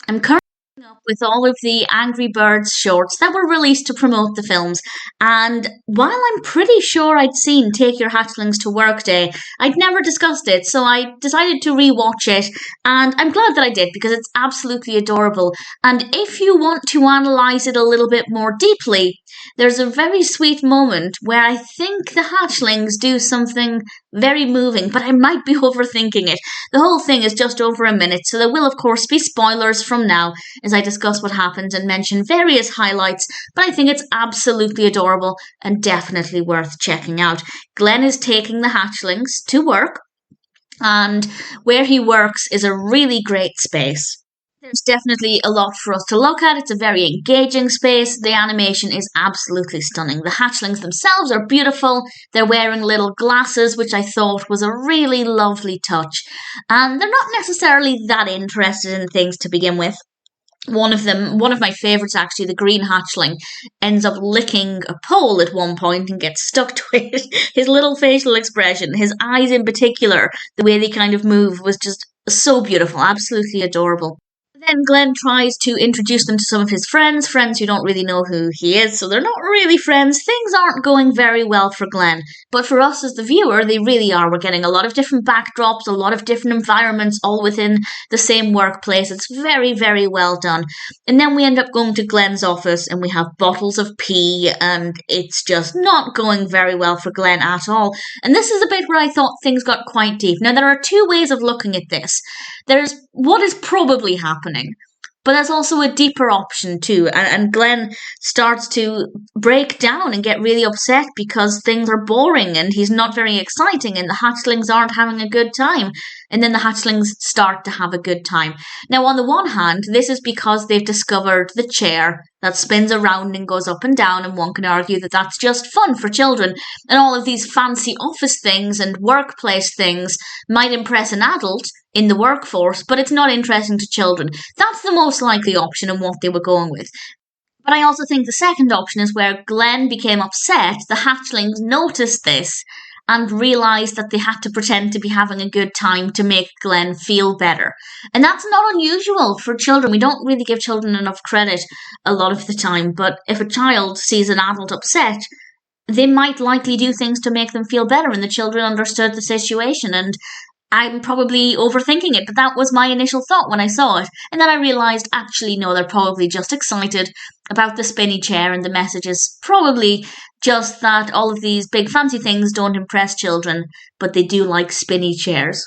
I'm currently up with all of the Angry Birds shorts that were released to promote the films, and while I'm pretty sure I'd seen Take Your Hatchlings to Work Day, I'd never discussed it, so I decided to rewatch it, and I'm glad that I did because it's absolutely adorable. And if you want to analyse it a little bit more deeply, there's a very sweet moment where I think the hatchlings do something very moving, but I might be overthinking it. The whole thing is just over a minute, so there will, of course, be spoilers from now as I discuss what happens and mention various highlights, but I think it's absolutely adorable and definitely worth checking out. Glenn is taking the hatchlings to work, and where he works is a really great space. There's definitely a lot for us to look at. It's a very engaging space. The animation is absolutely stunning. The hatchlings themselves are beautiful. They're wearing little glasses, which I thought was a really lovely touch. And they're not necessarily that interested in things to begin with. One of my favourites actually, the green hatchling, ends up licking a pole at one point and gets stuck to it. His little facial expression, his eyes in particular, the way they kind of move was just so beautiful, absolutely adorable. Then Glenn tries to introduce them to some of his friends who don't really know who he is, so they're not really friends. Things aren't going very well for Glenn. But for us as the viewer, they really are. We're getting a lot of different backdrops, a lot of different environments, all within the same workplace. It's very, very well done. And then we end up going to Glenn's office and we have bottles of pee, and it's just not going very well for Glenn at all. And this is a bit where I thought things got quite deep. Now, there are two ways of looking at this. There's what is probably happening, but there's also a deeper option too. And Glenn starts to break down and get really upset because things are boring and he's not very exciting and the hatchlings aren't having a good time. And then the hatchlings start to have a good time. Now, on the one hand, this is because they've discovered the chair that spins around and goes up and down, and one can argue that that's just fun for children. And all of these fancy office things and workplace things might impress an adult in the workforce, but it's not interesting to children. That's the most likely option and what they were going with. But I also think the second option is where Glenn became upset, the hatchlings noticed this and realised that they had to pretend to be having a good time to make Glenn feel better. And that's not unusual for children. We don't really give children enough credit a lot of the time, but if a child sees an adult upset, they might likely do things to make them feel better, and the children understood the situation, and I'm probably overthinking it, but that was my initial thought when I saw it. And then I realised, actually, no, they're probably just excited about the spinny chair, and the message is probably just that all of these big fancy things don't impress children, but they do like spinny chairs.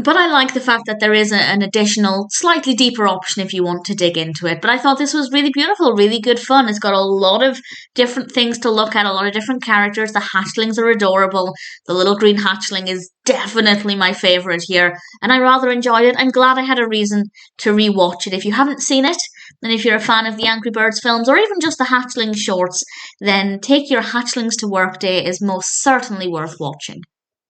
But I like the fact that there is an additional, slightly deeper option if you want to dig into it. But I thought this was really beautiful, really good fun. It's got a lot of different things to look at, a lot of different characters. The hatchlings are adorable. The little green hatchling is definitely my favourite here, and I rather enjoyed it. I'm glad I had a reason to rewatch it. If you haven't seen it, and if you're a fan of the Angry Birds films, or even just the Hatchling shorts, then Take Your Hatchlings to Work Day is most certainly worth watching.